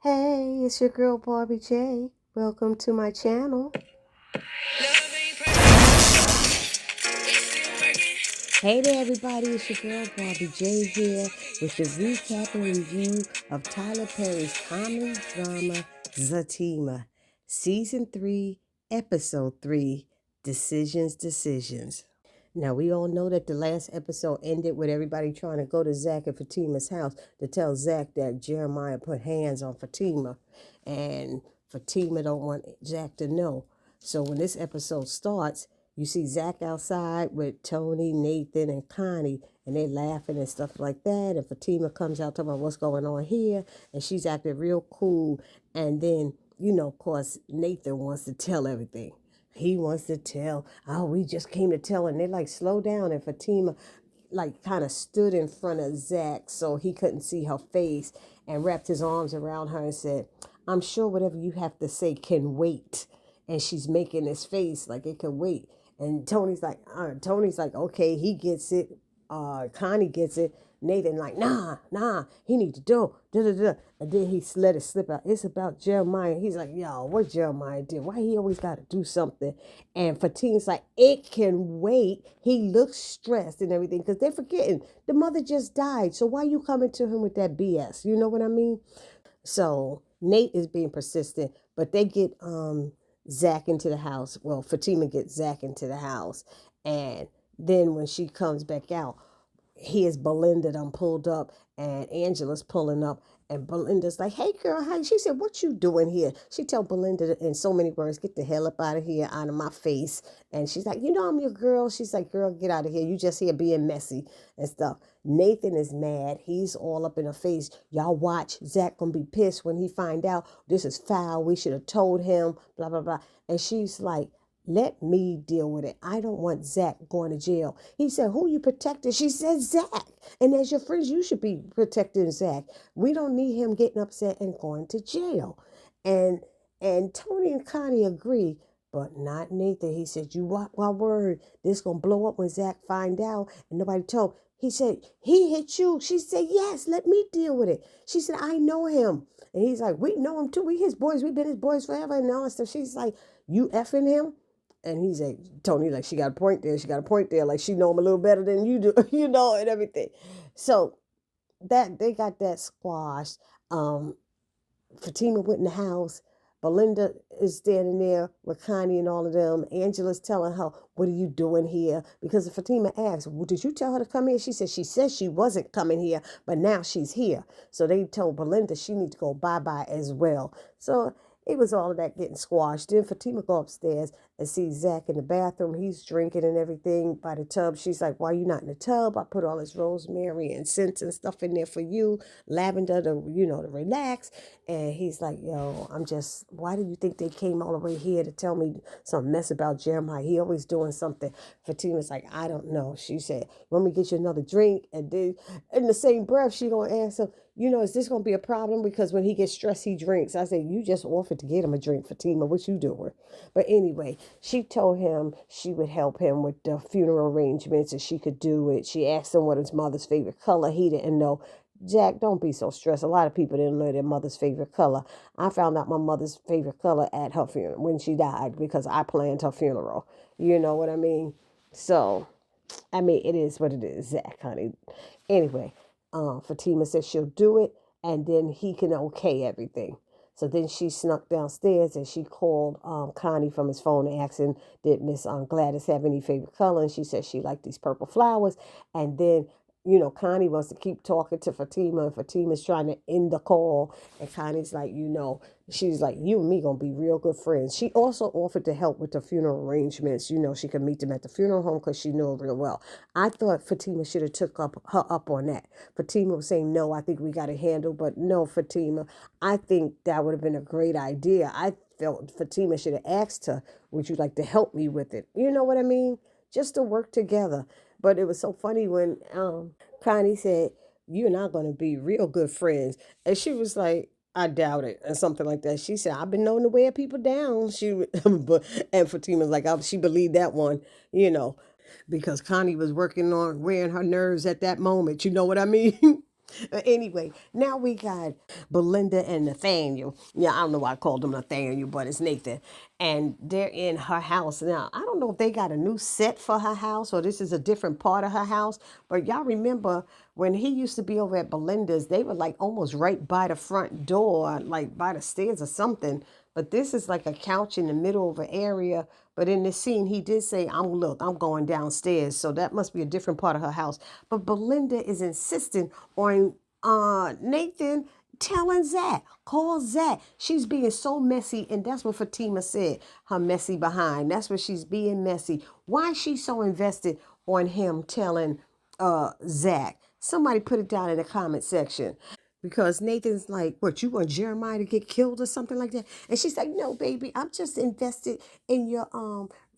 Hey, it's your girl Barbie J. Welcome to my channel. Hey there, everybody. It's your girl Barbie J here with the recap and review of Tyler Perry's comedy drama Zatima, Season 3, Episode 3, Decisions. Now, we all know that the last episode ended with everybody trying to go to Zach and Fatima's house to tell Zach that Jeremiah put hands on Fatima. And Fatima don't want Zach to know. So when this episode starts, you see Zach outside with Tony, Nathan, and Connie, and they laughing and stuff like that. And Fatima comes out talking about what's going on here, and she's acting real cool. And then, of course, Nathan wants to tell everything. He wants to tell, oh, we just came to tell. And they like, slow down. And Fatima like kind of stood in front of Zach so he couldn't see her face and wrapped his arms around her and said, I'm sure whatever you have to say can wait. And she's making this face like it can wait. And Tony's like, okay, he gets it. Connie gets it. Nathan like, nah, he need to do, da da da. And then he let it slip out. It's about Jeremiah. He's like, yo, what Jeremiah did? Why he always got to do something? And Fatima's like, it can wait. He looks stressed and everything because they're forgetting the mother just died. So why you coming to him with that BS? You know what I mean? So Nate is being persistent, but they get Zach into the house. Well, Fatima gets Zach into the house, and then when she comes back out, here's Belinda done pulled up and Angela's pulling up and Belinda's like, hey girl, hi. She said, what you doing here? She tell Belinda in so many words, get the hell up out of here, out of my face. And she's like, I'm your girl. She's like, girl, get out of here. You just here being messy and stuff. Nathan is mad. He's all up in her face. Y'all watch. Zach gonna be pissed when he find out this is foul. We should have told him, blah, blah, blah. And she's like, let me deal with it. I don't want Zach going to jail. He said, who you protecting? She said, Zach. And as your friends, you should be protecting Zach. We don't need him getting upset and going to jail. And Tony and Connie agree, but not Nathan. He said, you want my word. This going to blow up when Zach find out. And nobody told. He said, he hit you. She said, yes, let me deal with it. She said, I know him. And he's like, we know him too. We his boys. We've been his boys forever and all that stuff. She's like, you effing him? And he's like, Tony, like, she got a point there. She got a point there. Like, she know him a little better than you do, and everything. So that they got that squashed. Fatima went in the house. Belinda is standing there with Connie and all of them. Angela's telling her, what are you doing here? Because Fatima asked, well, did you tell her to come here? She said she wasn't coming here, but now she's here. So they told Belinda she needs to go bye-bye as well. So it was all of that getting squashed. Then Fatima go upstairs and see Zach in the bathroom. He's drinking and everything by the tub. She's like, why are you not in the tub? I put all this rosemary and scents and stuff in there for you. Lavender to relax. And he's like, yo, why do you think they came all the way here to tell me some mess about Jeremiah? He always doing something. Fatima's like, I don't know. She said, let me get you another drink. And then in the same breath, she gonna ask him, is this going to be a problem? Because when he gets stressed, he drinks. I said, you just offered to get him a drink, Fatima. What you doing? But anyway, she told him she would help him with the funeral arrangements and she could do it. She asked him what his mother's favorite color. He didn't know. Jack, don't be so stressed. A lot of people didn't know their mother's favorite color. I found out my mother's favorite color at her funeral when she died because I planned her funeral. You know what I mean? So, it is what it is, Zach, honey. Anyway, Fatima said she'll do it and then he can okay everything. So then she snuck downstairs and she called Connie from his phone and asked him, did Miss Gladys have any favorite color? And she said she liked these purple flowers. And then, Connie wants to keep talking to Fatima and Fatima's trying to end the call. And Connie's like, she's like, you and me gonna be real good friends. She also offered to help with the funeral arrangements. She could meet them at the funeral home because she knew her real well. I thought Fatima should have took her up on that. Fatima was saying, no, I think we got it handled. But no, Fatima, I think that would have been a great idea. I felt Fatima should have asked her, would you like to help me with it? You know what I mean? Just to work together. But it was so funny when Connie said, you and I are going to be real good friends. And she was like, I doubt it, or something like that. She said, I've been known to wear people down. And Fatima's like, she believed that one, because Connie was working on wearing her nerves at that moment. You know what I mean? Anyway, now we got Belinda and Nathaniel. Yeah, I don't know why I called him Nathaniel, but it's Nathan. And they're in her house. Now, I don't know if they got a new set for her house or this is a different part of her house. But y'all remember when he used to be over at Belinda's, they were like almost right by the front door, like by the stairs or something. But this is like a couch in the middle of an area. But in this scene, he did say, I'm going downstairs. So that must be a different part of her house. But Belinda is insisting on Nathan telling Zach, call Zach. She's being so messy. And that's what Fatima said, her messy behind. That's what she's being messy. Why is she so invested on him telling Zach? Somebody put it down in the comment section. Because Nathan's like, what, you want Jeremiah to get killed or something like that? And she's like, no, baby, I'm just invested in your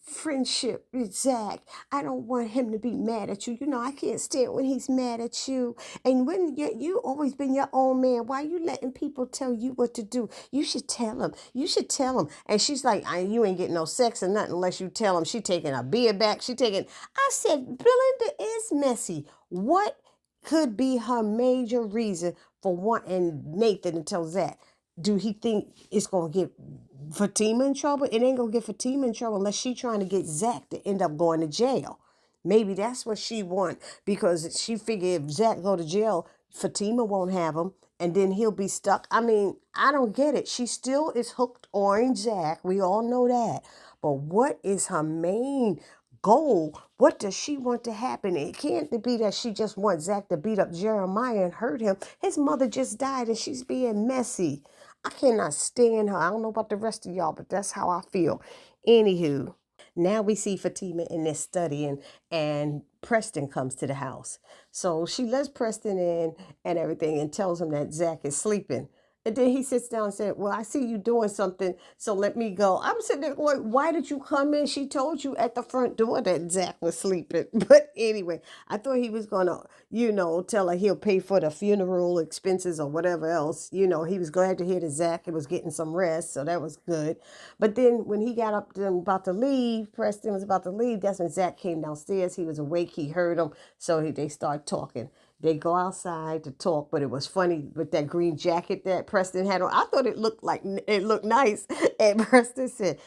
friendship with Zach. I don't want him to be mad at you. You know, I can't stand when he's mad at you. And when you always been your own man, why are you letting people tell you what to do? You should tell him. You should tell him. And she's like, you ain't getting no sex or nothing unless you tell him. She taking a beer back. I said, Belinda is messy. What could be her major reason for wanting Nathan to tell Zach? Do he think it's going to get Fatima in trouble? It ain't going to get Fatima in trouble unless she trying to get Zach to end up going to jail. Maybe that's what she want because she figured if Zach go to jail, Fatima won't have him and then he'll be stuck. I mean, I don't get it. She still is hooked on Zach. We all know that. But what is her main goal? What does she want to happen? It can't be that she just wants Zach to beat up Jeremiah and hurt him. His mother just died and she's being messy. I cannot stand her. I don't know about the rest of y'all, but that's how I feel. Anywho, now we see Fatima in there studying and Preston comes to the house. So she lets Preston in and everything and tells him that Zach is sleeping. And then he sits down and said, well, I see you doing something, so let me go. I'm sitting there going, why did you come in? She told you at the front door that Zach was sleeping. But anyway, I thought he was going to, tell her he'll pay for the funeral expenses or whatever else. He was glad to hear that Zach was getting some rest, so that was good. But then when he got up and about to leave, Preston was about to leave, that's when Zach came downstairs. He was awake. He heard him, so they start talking. They go outside to talk, but it was funny with that green jacket that Preston had on. I thought it looked nice. And Preston said,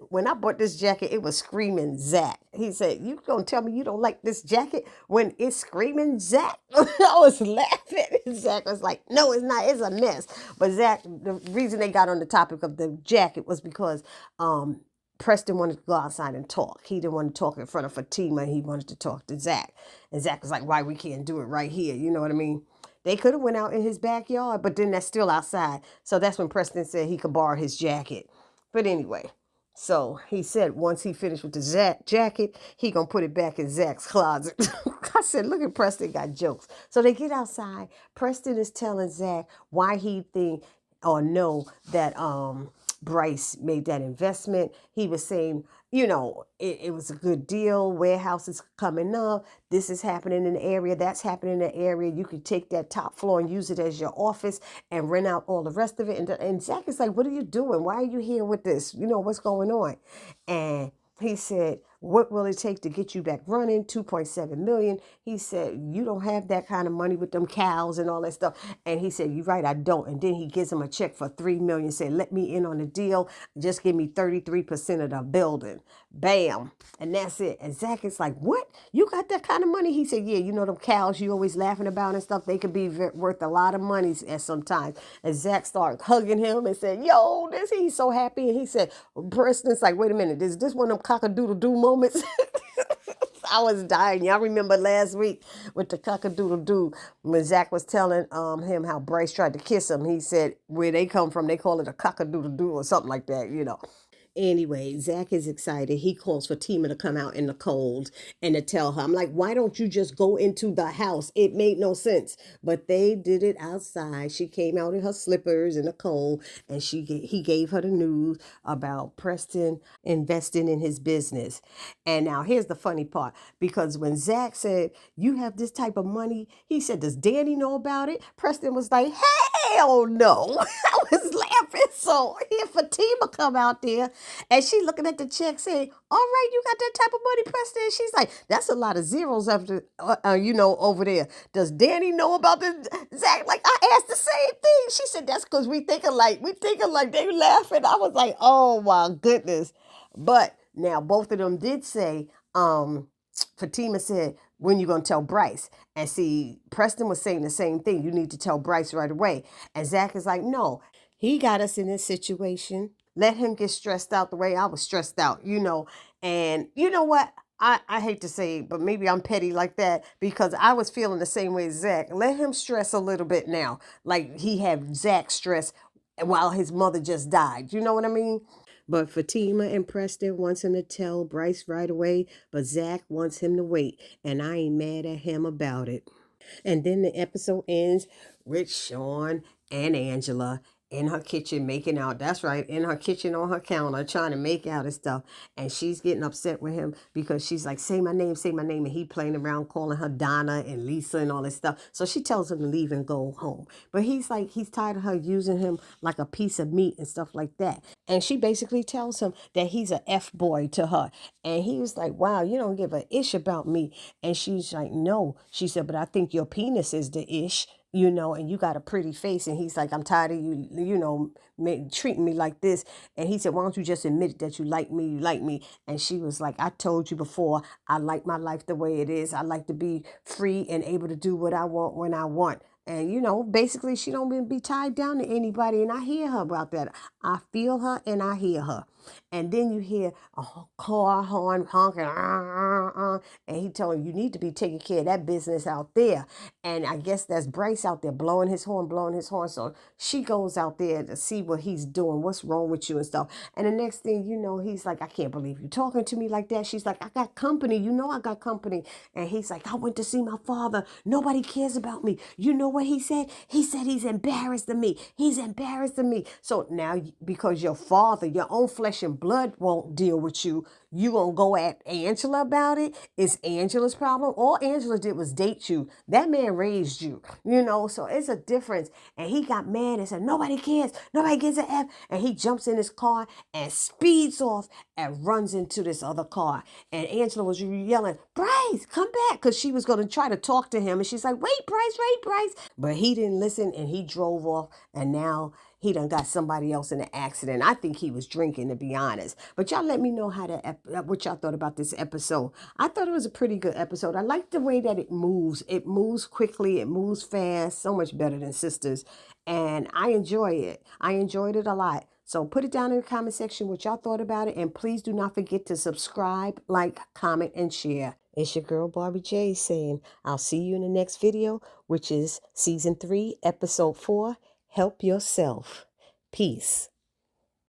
when I bought this jacket, it was screaming Zach. He said, you gonna tell me you don't like this jacket when it's screaming Zach? I was laughing. Zach was like, no, it's not. It's a mess. But Zach, the reason they got on the topic of the jacket was because Preston wanted to go outside and talk. He didn't want to talk in front of Fatima. He wanted to talk to Zach. And Zach was like, why we can't do it right here? You know what I mean? They could have went out in his backyard, but then that's still outside. So that's when Preston said he could borrow his jacket. But anyway, so he said once he finished with the Zach jacket, he gonna put it back in Zach's closet. I said, look at Preston got jokes. So they get outside. Preston is telling Zach why he think or know that Bryce made that investment. He was saying, it was a good deal. Warehouse is coming up. This is happening in the area. That's happening in the area. You could take that top floor and use it as your office and rent out all the rest of it. And Zach is like, what are you doing? Why are you here with this? What's going on? And he said, what will it take to get you back running? 2.7 million. He said, you don't have that kind of money with them cows and all that stuff. And he said, you're right, I don't. And then he gives him a check for 3 million, said, let me in on the deal. Just give me 33% of the building. Bam. And that's it. And Zach is like, what? You got that kind of money? He said, yeah, them cows you always laughing about and stuff, they could be worth a lot of money at sometimes. And Zach started hugging him and said, yo, he's so happy. And he said, Preston's like, wait a minute, is this one of them cock-a-doodle-doo moments? I was dying. Y'all remember last week with the cock-a-doodle-doo when Zach was telling him how Bryce tried to kiss him. He said where they come from, they call it a cock-a-doodle-doo or something like that. Anyway, Zach is excited. He calls for Tima to come out in the cold and to tell her. I'm like, why don't you just go into the house? It made no sense. But they did it outside. She came out in her slippers in the cold and he gave her the news about Preston investing in his business. And now here's the funny part. Because when Zach said, you have this type of money, he said, does Danny know about it? Preston was like, hell no. I was laughing So here Fatima come out there and she looking at the check saying, all right, you got that type of money, Preston? And she's like, that's a lot of zeros after, over there. Does Danny know about this? Zach, like I asked the same thing. She said, that's because we thinking like they laughing. I was like, oh my goodness. But now both of them did say, Fatima said, when you gonna tell Bryce? And see, Preston was saying the same thing. You need to tell Bryce right away. And Zach is like, no, he got us in this situation. Let him get stressed out the way I was stressed out. And you know what? I hate to say it, but maybe I'm petty like that because I was feeling the same way as Zach. Let him stress a little bit now. Like he had Zach stress while his mother just died. You know what I mean? But Fatima and Preston wants him to tell Bryce right away, but Zach wants him to wait, and I ain't mad at him about it. And then the episode ends with Sean and Angela in her kitchen making out. That's right, in her kitchen on her counter trying to make out and stuff. And she's getting upset with him because she's like, say my name, say my name. And he playing around calling her Donna and Lisa and all this stuff. So she tells him to leave and go home. But he's like, he's tired of her using him like a piece of meat and stuff like that. And she basically tells him that he's a F-boy to her. And he was like, wow, you don't give a ish about me. And she's like, no. She said, but I think your penis is the ish, and you got a pretty face. And he's like, I'm tired of you, treating me like this. And he said, why don't you just admit that you like me, And she was like, I told you before, I like my life the way it is. I like to be free and able to do what I want when I want. And, basically she don't even be tied down to anybody. And I hear her about that. I feel her and I hear her. And then you hear a car horn honking, and he told him, you need to be taking care of that business out there. And I guess that's Bryce out there blowing his horn. So she goes out there to see what he's doing, what's wrong with you and stuff. And the next thing you know, he's like, I can't believe you talking to me like that. She's like, I got company. I got company. And he's like, I went to see my father. Nobody cares about me. You know what he said? He said he's embarrassed of me. He's embarrassed of me. So now, because your father, your own flesh and blood won't deal with you, you gonna go at Angela about it? It's Angela's problem. All Angela did was date you. That man raised you, so it's a difference. And he got mad and said, nobody cares. Nobody gives a F. And he jumps in his car and speeds off and runs into this other car. And Angela was yelling, Bryce, come back. Because she was going to try to talk to him. And she's like, wait, Bryce. But he didn't listen and he drove off. And now he done got somebody else in an accident. I think he was drinking, to be honest. But y'all let me know what y'all thought about this episode. I thought it was a pretty good episode. I like the way that it moves. It moves quickly. It moves fast. So much better than Sisters. And I enjoy it. I enjoyed it a lot. So put it down in the comment section what y'all thought about it. And please do not forget to subscribe, like, comment, and share. It's your girl Barbie J saying, I'll see you in the next video, which is season 3, episode 4. Help yourself. Peace.